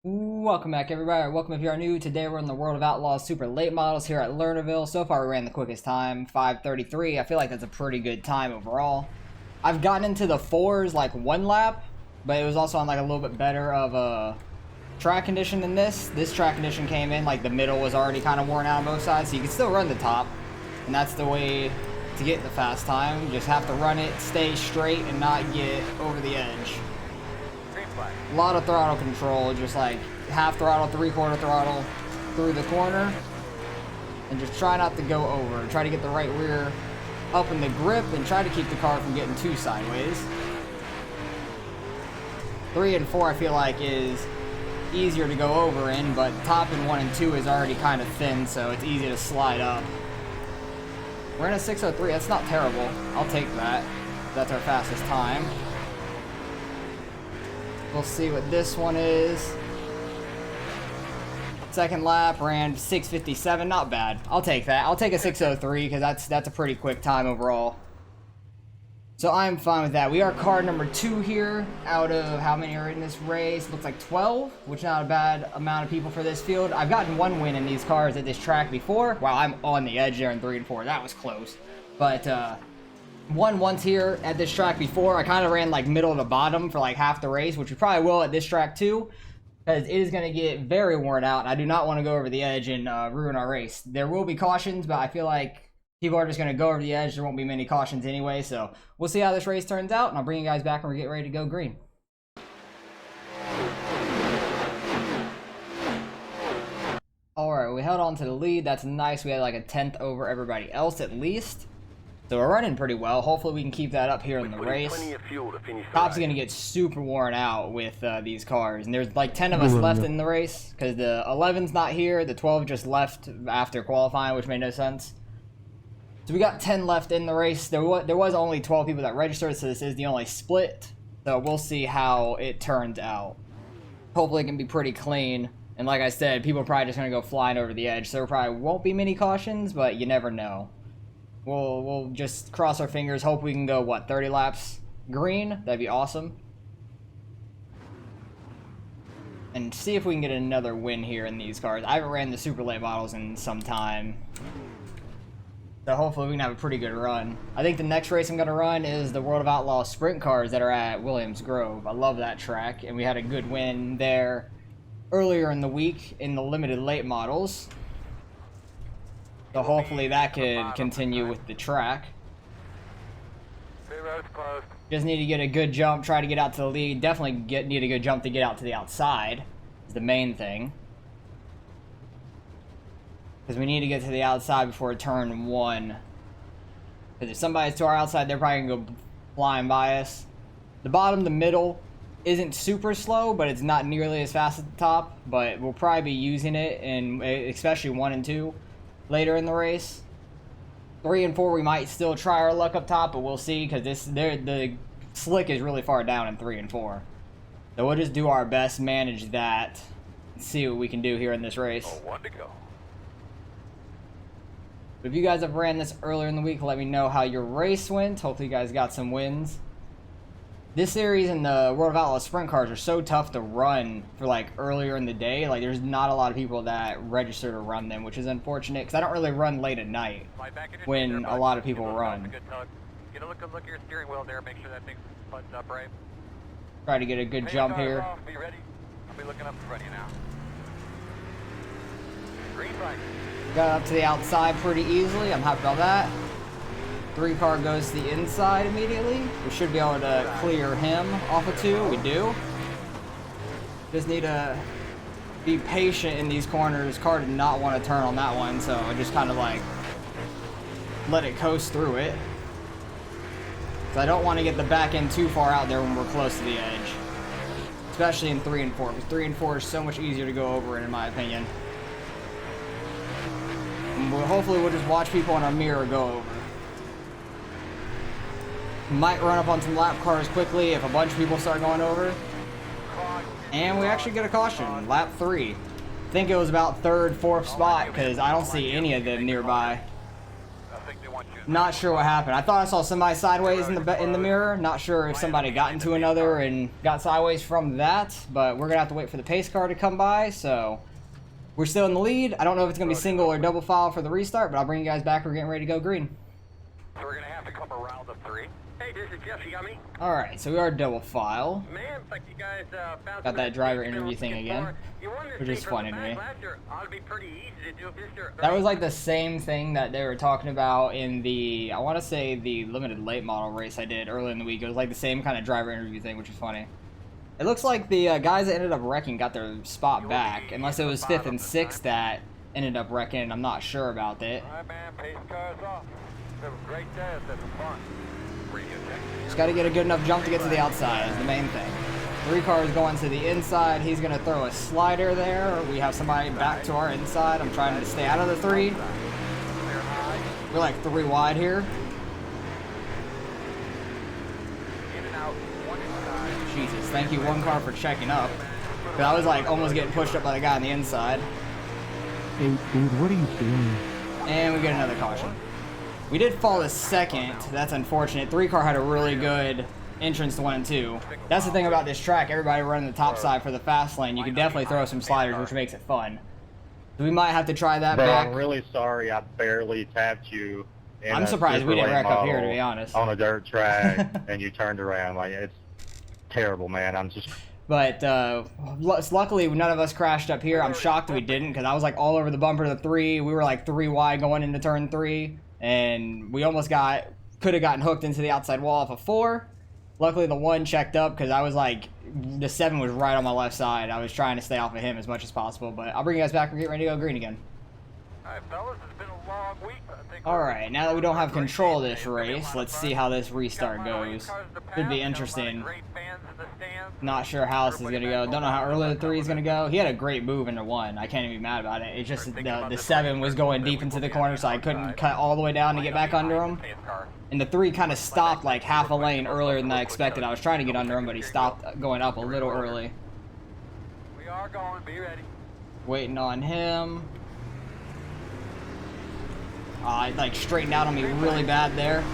Welcome back, everybody. Welcome if you are new. Today we're in the world of Outlaw super late models here at Lernerville. So far we ran the quickest time, 5:33. I feel like that's a pretty good time overall. I've gotten into the fours like one lap, but it was also on like a little bit better of a track condition than this. This track condition came in like the middle was already kind of worn out on both sides, so you can still run the top, and that's the way to get the fast time. You just have to run it, stay straight, and not get over the edge. A lot of throttle control, just like half throttle, three-quarter throttle through the corner, and just try not to go over. Try to get the right rear up in the grip and try to keep the car from getting too sideways. 3 and 4 I feel like is easier to go over in, but top in 1 and 2 is already kind of thin, so it's easy to slide up. We're in a 6:03, that's not terrible. I'll take that. That's our fastest time. We'll see what this one is. Second lap ran 6:57, not bad. I'll take that. I'll take a 6:03 because that's a pretty quick time overall. So I'm fine with that. We are car number 2 here out of how many are in this race? Looks like 12, which is not a bad amount of people for this field. I've gotten one win in these cars at this track before. Wow, I'm on the edge there in 3 and 4. That was close. But won once here at this track before. I kind of ran like middle to bottom for like half the race, which we probably will at this track too, because it is going to get very worn out. I do not want to go over the edge and ruin our race. There will be cautions, but I feel like people are just going to go over the edge. There won't be many cautions anyway, so we'll see how this race turns out, and I'll bring you guys back when we get ready to go green. Alright, we held on to the lead. That's nice. We had like a 10th over everybody else at least. So we're running pretty well. Hopefully we can keep that up here in the race. Top's going to get super worn out with these cars. And there's like 10 of us left in the race because the 11's not here. The 12 just left after qualifying, which made no sense. So we got 10 left in the race. There was only 12 people that registered, so this is the only split. So we'll see how it turns out. Hopefully it can be pretty clean. And like I said, people are probably just going to go flying over the edge. So there probably won't be many cautions, but you never know. We'll just cross our fingers, hope we can go, what, 30 laps green? That'd be awesome. And see if we can get another win here in these cars. I haven't ran the super late models in some time, so hopefully we can have a pretty good run. I think the next race I'm going to run is the World of Outlaw sprint cars that are at Williams Grove. I love that track, and we had a good win there earlier in the week in the limited late models. So hopefully that could continue with the track. Just need to get a good jump, try to get out to the lead. Definitely need a good jump to get out to the outside is the main thing. Because we need to get to the outside before turn 1. Because if somebody's to our outside, they're probably going to go flying by us. The bottom, the middle isn't super slow, but it's not nearly as fast at the top. But we'll probably be using it, and especially 1 and 2. Later in the race. 3 and 4 we might still try our luck up top, but we'll see because the slick is really far down in 3 and 4. So we'll just do our best, manage that, and see what we can do here in this race. Oh, one to go. If you guys have ran this earlier in the week, let me know how your race went. Hopefully you guys got some wins. This series and the World of Outlaw sprint cars are so tough to run for like earlier in the day. Like there's not a lot of people that register to run them, which is unfortunate because I don't really run late at night when a lot of people run. Get a look at your steering wheel there. Make sure that thing's buttoned up right. Try to get a good jump here. Be ready. I'll be looking up in front of you now. Green light. Got up to the outside pretty easily. I'm happy about that. 3 car goes to the inside immediately. We should be able to clear him off of 2. We do. Just need to be patient in these corners. Car did not want to turn on that one, so I just kind of like let it coast through it. So I don't want to get the back end too far out there when we're close to the edge. Especially in 3 and 4, because 3 and 4 is so much easier to go over in my opinion. And hopefully we'll just watch people in our mirror go over. Might run up on some lap cars quickly if a bunch of people start going over. And we actually get a caution, lap 3. I think it was about 3rd, 4th spot because I don't see any of them nearby. think they want you. Not sure what happened. I thought I saw somebody sideways in the mirror. Not sure if somebody got into another and got sideways from that, but we're gonna have to wait for the pace car to come by. So we're still in the lead. I don't know if it's gonna be single or double file for the restart, but I'll bring you guys back. We're getting ready to go green. So we're gonna have to come around the 3. Hey, this is Jeff. You got me? All right, so we are double file. Man, it's like you guys found Got that driver interview thing again, which is funny to me. That was like the same thing that they were talking about in the, I want to say the limited late model race I did early in the week. It was like the same kind of driver interview thing, which is funny. It looks like the guys that ended up wrecking got their spot back, unless it was 5th and 6th that ended up wrecking. I'm not sure about it. All right, man, pace cars off. Have a great day. That's fun. Just got to get a good enough jump to get to the outside is the main thing. 3 cars going to the inside. He's going to throw a slider there. We have somebody back to our inside. I'm trying to stay out of the 3. We're like 3 wide here. Jesus, thank you 1 car for checking up. Because I was like almost getting pushed up by the guy on the inside. Hey, dude, what are you doing? And we get another caution. We did fall to 2nd. That's unfortunate. 3 car had a really good entrance to 1 and 2. That's the thing about this track. Everybody running the top side for the fast lane. You can definitely throw some sliders, which makes it fun. So we might have to try that back. I'm really sorry I barely tapped you. I'm surprised we didn't wreck up here, to be honest. On a dirt track, and you turned around. Like, it's terrible, man. I'm just... But luckily, none of us crashed up here. I'm shocked we didn't, because I was like all over the bumper of the 3. We were like 3 wide going into turn 3. And we almost could have gotten hooked into the outside wall off of 4. Luckily, the 1 checked up because I was like, the 7 was right on my left side. I was trying to stay off of him as much as possible. But I'll bring you guys back. We're getting ready to go green again. All right, fellas, it's been a long week. Alright, now that we don't have control of this race, let's see how this restart goes. Should be interesting. Not sure how this is going to go. Don't know how early the 3 is going to go. He had a great move into 1. I can't even be mad about it. It's just the 7 was going deep into the corner, so I couldn't cut all the way down to get back under him. And the 3 kind of stopped like half a lane earlier than I expected. I was trying to get under him, but he stopped going up a little early. We are going. Be ready. Waiting on him. Like straightened out on me really bad there.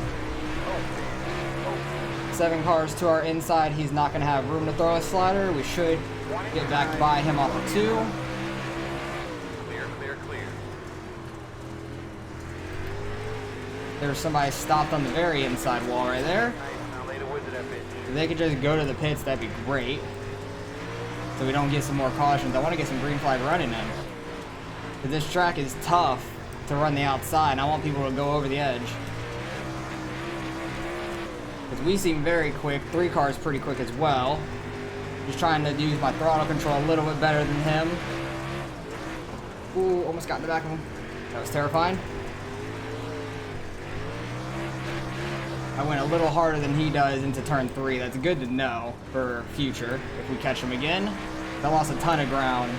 7 cars to our inside. He's not going to have room to throw a slider. We should get back by him off of 2. Clear, clear, clear. There's somebody stopped on the very inside wall right there. If they could just go to the pits, that'd be great. So we don't get some more cautions. I want to get some green flag running in. Because this track is tough to run the outside, and I want people to go over the edge. Because we seem very quick. 3 cars pretty quick as well. Just trying to use my throttle control a little bit better than him. Ooh, almost got in the back of him. That was terrifying. I went a little harder than he does into turn 3. That's good to know for future if we catch him again. I lost a ton of ground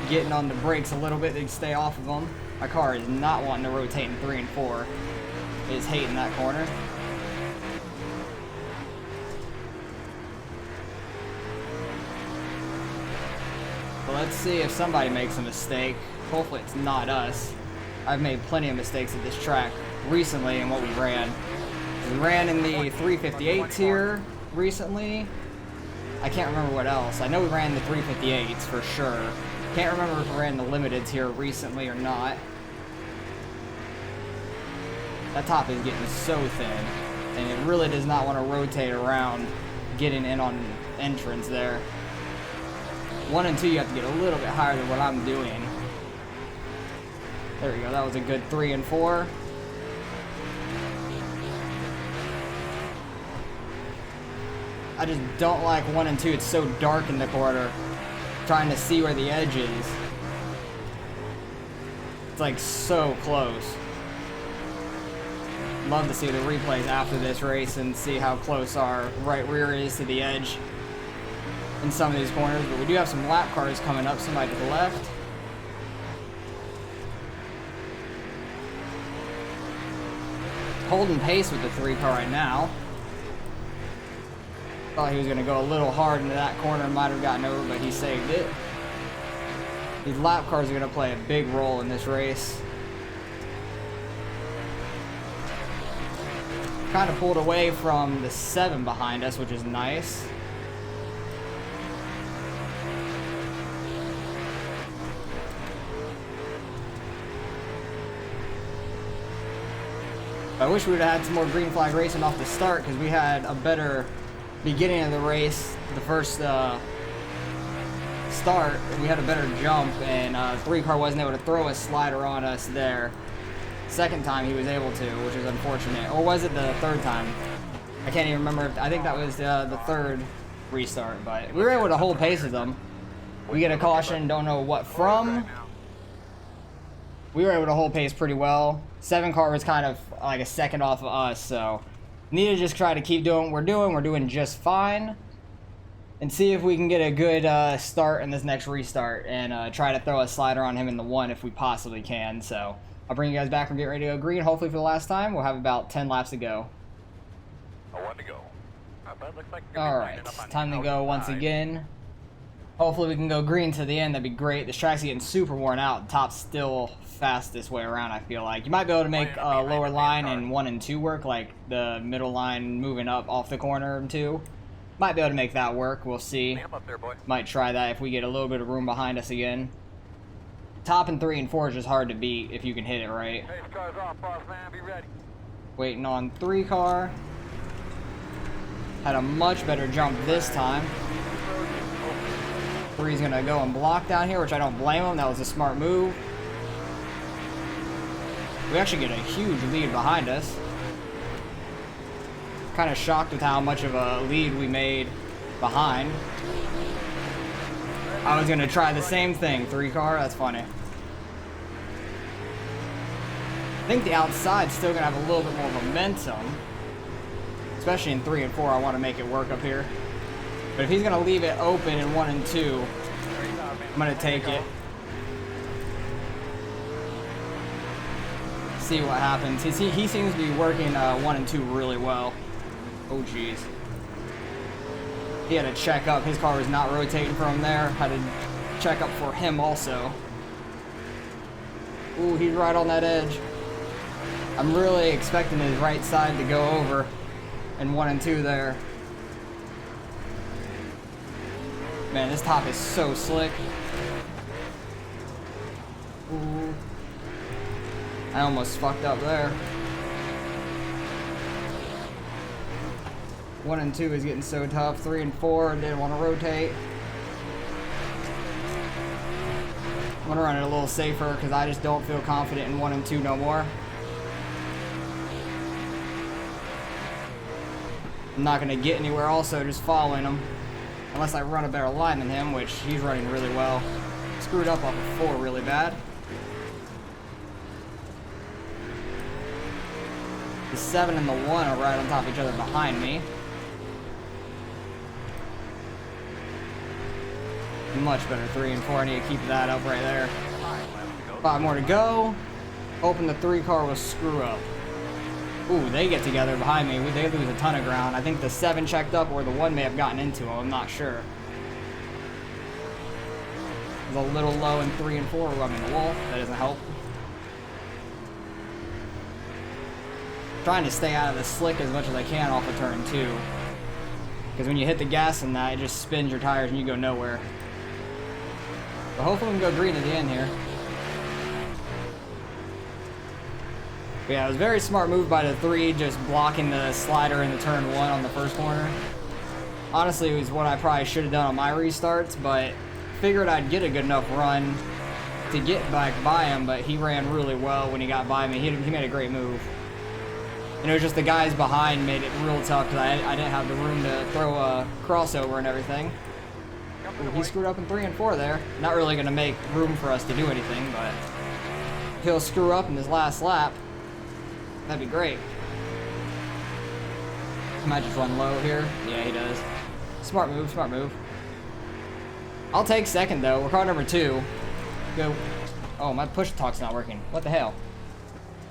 getting on the brakes a little bit to stay off of them. My car is not wanting to rotate in 3 and 4. It is hating that corner. But let's see if somebody makes a mistake. Hopefully it's not us. I've made plenty of mistakes at this track recently in what we ran. We ran in the 358s here recently. I can't remember what else. I know we ran the 358s for sure. Can't remember if we ran the limiteds here recently or not. That top is getting so thin, and it really does not want to rotate around getting in on entrance there. 1 and 2, you have to get a little bit higher than what I'm doing. There we go. That was a good 3 and 4. I just don't like 1 and 2. It's so dark in the corner. Trying to see where the edge is. It's like so close. Love to see the replays after this race and see how close our right rear is to the edge in some of these corners. But we do have some lap cars coming up, somebody to the left. Holding pace with the 3 car right now. Thought he was going to go a little hard into that corner, might have gotten over, but he saved it. These lap cars are going to play a big role in this race. Kind of pulled away from the 7 behind us, which is nice. I wish we would have had some more green flag racing off the start, because we had a better beginning of the race. The first start, we had a better jump, and 3-car wasn't able to throw a slider on us there. Second time he was able to, which is unfortunate. Or was it the third time? I can't even remember. I think that was the third restart, but we were able to hold pace with them. We get a caution, don't know what from. We were able to hold pace pretty well. 7-car was kind of like a second off of us, so need to just try to keep doing what we're doing. We're doing just fine. And see if we can get a good start in this next restart and try to throw a slider on him in the 1 if we possibly can. So I'll bring you guys back and get ready to go green, hopefully for the last time. We'll have about 10 laps to go. 1 to go. Alright, time to go once again. Hopefully we can go green to the end, that'd be great. This track's getting super worn out. The top's still fast this way around, I feel like. You might be able to make a lower line in 1 and 2 work, like the middle line moving up off the corner in 2. Might be able to make that work, we'll see. Might try that if we get a little bit of room behind us again. Top in 3 and 4 is just hard to beat if you can hit it right. Waiting on 3-car. Had a much better jump this time. 3's gonna go and block down here, which I don't blame him. That was a smart move. We actually get a huge lead behind us. Kind of shocked with how much of a lead we made behind. I was gonna try the same thing. 3-car, that's funny. I think the outside's still gonna have a little bit more momentum. Especially in 3 and 4, I want to make it work up here. But if he's gonna leave it open in 1 and 2, I'm gonna take it. See what happens. He seems to be working 1 and 2 really well. Oh jeez. He had to check up. His car was not rotating from there. Had to check up for him also. Ooh, he's right on that edge. I'm really expecting his right side to go over in 1 and 2 there. Man, this top is so slick. Ooh. I almost fucked up there. 1 and 2 is getting so tough. 3 and 4 didn't want to rotate. I'm gonna run it a little safer because I just don't feel confident in 1 and 2 no more. I'm not gonna get anywhere also just following him. Unless I run a better line than him, which he's running really well. Screwed up off of 4 really bad. The 7 and the 1 are right on top of each other behind me. Much better 3 and 4. I need to keep that up right there. 5 more to go. Hoping the 3-car will screw up. Ooh, they get together behind me. They lose a ton of ground. I think the 7 checked up or the 1 may have gotten into him. I'm not sure. It's a little low in 3 and 4. Rubbing the wall. That doesn't help. Trying to stay out of the slick as much as I can off of turn 2. Because when you hit the gas in that, it just spins your tires and you go nowhere. But hopefully we can go green at the end here. But yeah, it was a very smart move by the 3, just blocking the slider in the turn 1 on the first corner. Honestly, it was what I probably should have done on my restarts, but figured I'd get a good enough run to get back by him, but he ran really well when he got by me. He made a great move. And it was just the guys behind made it real tough because I didn't have the room to throw a crossover and everything. Ooh, he screwed up in 3 and 4 there. Not really going to make room for us to do anything, but he'll screw up in his last lap. That'd be great. He might just run low here. Yeah, he does. Smart move, smart move. I'll take second, though. We're car number 2. Go. Oh, my push talk's not working. What the hell?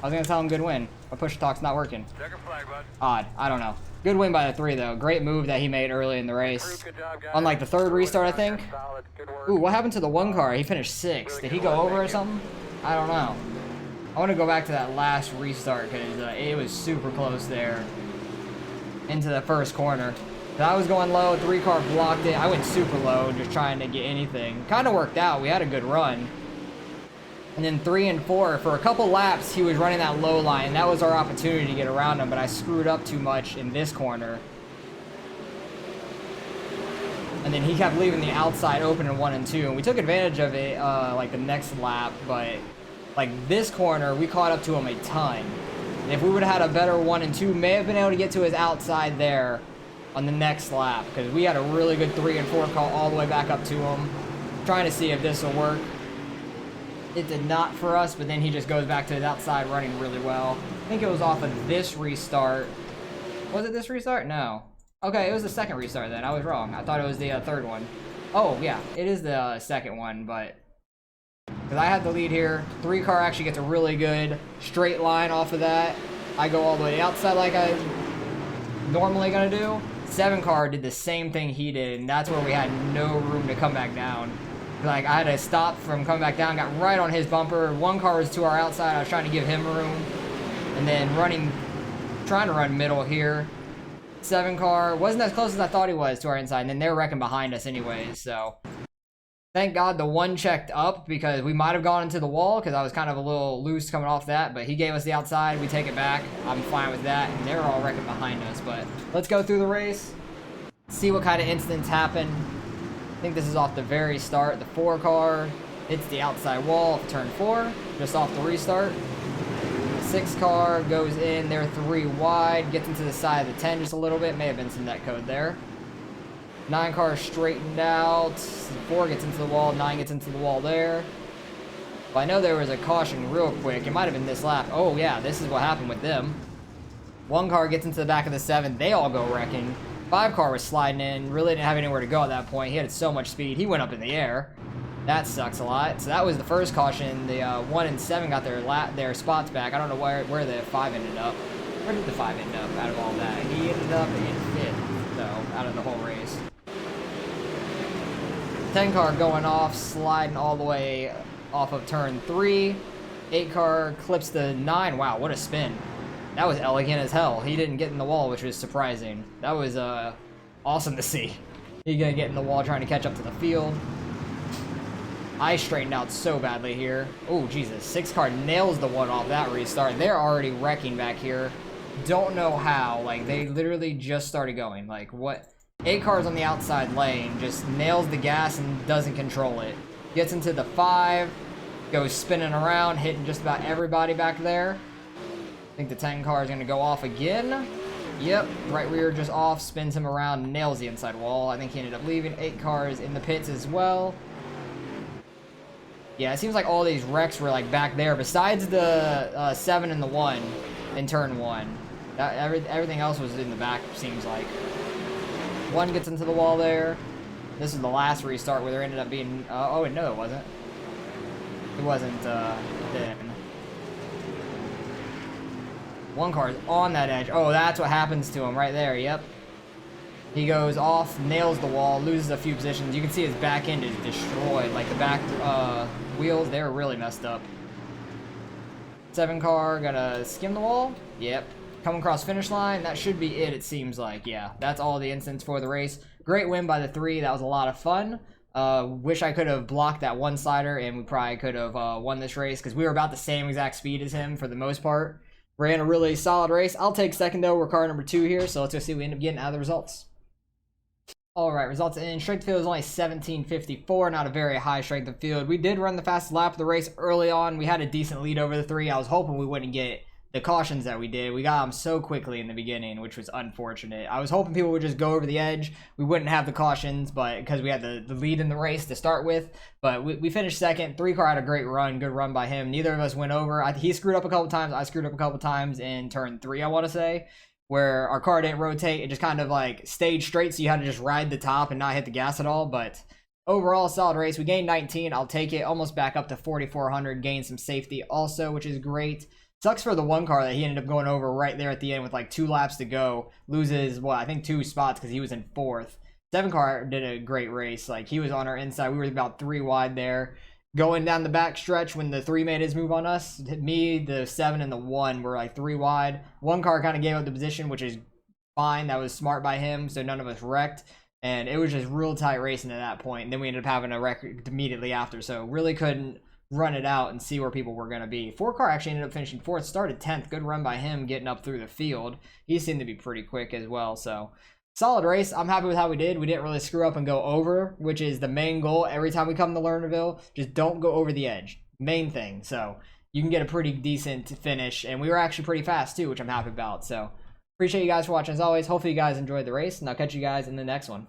I was going to tell him good win. My push talk's not working. Odd. I don't know. Good win by the 3, though. Great move that he made early in the race. Unlike the 3rd restart, I think. Ooh, what happened to the 1 car? He finished 6th. Did he go over or something? I don't know. I want to go back to that last restart because it was super close there. into the first corner. So I was going low, 3 car blocked it. I went super low, just trying to get anything. Kind of worked out. We had a good run. And then 3 and 4, for a couple laps, he was running that low line. That was our opportunity to get around him, but I screwed up too much in this corner. And then he kept leaving the outside open in 1 and 2, and we took advantage of it like the next lap, but like this corner, we caught up to him a ton. And if we would have had a better 1 and 2, may have been able to get to his outside there on the next lap, because we had a really good 3 and 4 call all the way back up to him. Trying to see if this will work. It did not for us, but then he just goes back to his outside running really well. I think it was off of this restart. Was it this restart? No. Okay, it was the second restart then. I was wrong. I thought it was the third one. Oh, yeah, it is the second one, but... Because I had the lead here. 3 car actually gets a really good straight line off of that. I go all the way outside like I normally gonna do. 7 car did the same thing he did, and that's where we had no room to come back down. Like, I had to stop from coming back down, got right on his bumper. 1 car was to our outside. I was trying to give him room. And then trying to run middle here. 7 car wasn't as close as I thought he was to our inside, and then they're wrecking behind us anyways, so thank God the 1 checked up, because we might have gone into the wall, because I was kind of a little loose coming off that, but he gave us the outside. We take it back. I'm fine with that, and they're all wrecking behind us. But let's go through the race, see what kind of incidents happen. I think this is off the very start. The 4 car hits the outside wall of turn 4 just off the restart. 6 car goes in, they're 3 wide, gets into the side of the 10 just a little bit, may have been some net code there. 9 car straightened out, 4 gets into the wall, 9 gets into the wall there. But I know there was a caution real quick, it might have been this lap. Oh yeah, this is what happened with them. 1 car gets into the back of the 7, they all go wrecking. 5 car was sliding in, really didn't have anywhere to go at that point. He had so much speed, he went up in the air. That sucks a lot. So that was the first caution. The 1 and 7 got their spots back. I don't know where the 5 ended up. Where did the 5 end up out of all that? He ended up in 5th, so out of the whole race. 10 car going off, sliding all the way off of turn 3. 8 car clips the 9. Wow, what a spin. That was elegant as hell. He didn't get in the wall, which was surprising. That was awesome to see. He gonna get in the wall trying to catch up to the field. I straightened out so badly here. Oh, Jesus. 6 car nails the 1 off that restart. They're already wrecking back here. Don't know how. Like, they literally just started going. Like, what? 8 cars on the outside lane. Just nails the gas and doesn't control it. Gets into the 5. Goes spinning around, hitting just about everybody back there. I think the 10 car is going to go off again. Yep, right rear just off. Spins him around, nails the inside wall. I think he ended up leaving. 8 cars in the pits as well. Yeah, it seems like all these wrecks were like back there, besides the 7 and the 1 in turn 1. Everything else was in the back, seems like. 1 gets into the wall there. This is the last restart where there ended up being... oh, no, it wasn't. It wasn't then. 1 car is on that edge. Oh, that's what happens to him right there, yep. He goes off, nails the wall, loses a few positions. You can see his back end is destroyed. Like the back wheels, they're really messed up. 7 car, gonna skim the wall. Yep. Come across finish line. That should be it seems like. Yeah, that's all the incidents for the race. Great win by the 3. That was a lot of fun. Wish I could have blocked that 1-sider, and we probably could have won this race, because we were about the same exact speed as him for the most part. Ran a really solid race. I'll take second, though. We're car number 2 here, so let's go see what we end up getting out of the results. Alright, results in. Strength of field is only 1754, not a very high strength of field. We did run the fastest lap of the race early on. We had a decent lead over the 3. I was hoping we wouldn't get the cautions that we did. We got them so quickly in the beginning, which was unfortunate. I was hoping people would just go over the edge. We wouldn't have the cautions, but because we had the lead in the race to start with. But we finished second. 3 car had a great run. Good run by him. Neither of us went over. He screwed up a couple times. I screwed up a couple times in turn 3, I want to say, where our car didn't rotate. It just kind of like stayed straight, so you had to just ride the top and not hit the gas at all. But overall, solid race. We gained 19. I'll take it. Almost back up to 4,400. Gained some safety also, which is great. Sucks for the 1 car that he ended up going over right there at the end with like 2 laps to go. Loses, what, I think 2 spots because he was in 4th. 7 car did a great race. Like, he was on our inside. We were about 3 wide there. Going down the back stretch when the 3 made his move on us, me, the 7, and the 1 were like 3 wide. 1 car kind of gave up the position, which is fine. That was smart by him, so none of us wrecked. And it was just real tight racing at that point. And then we ended up having a wreck immediately after, so really couldn't run it out and see where people were going to be. 4-car actually ended up finishing 4th, started 10th. Good run by him getting up through the field. He seemed to be pretty quick as well, so solid race. I'm happy with how we did. We didn't really screw up and go over, which is the main goal every time we come to Lernerville. Just don't go over the edge. Main thing. So you can get a pretty decent finish, and we were actually pretty fast too, which I'm happy about. So appreciate you guys for watching as always. Hopefully you guys enjoyed the race, and I'll catch you guys in the next one.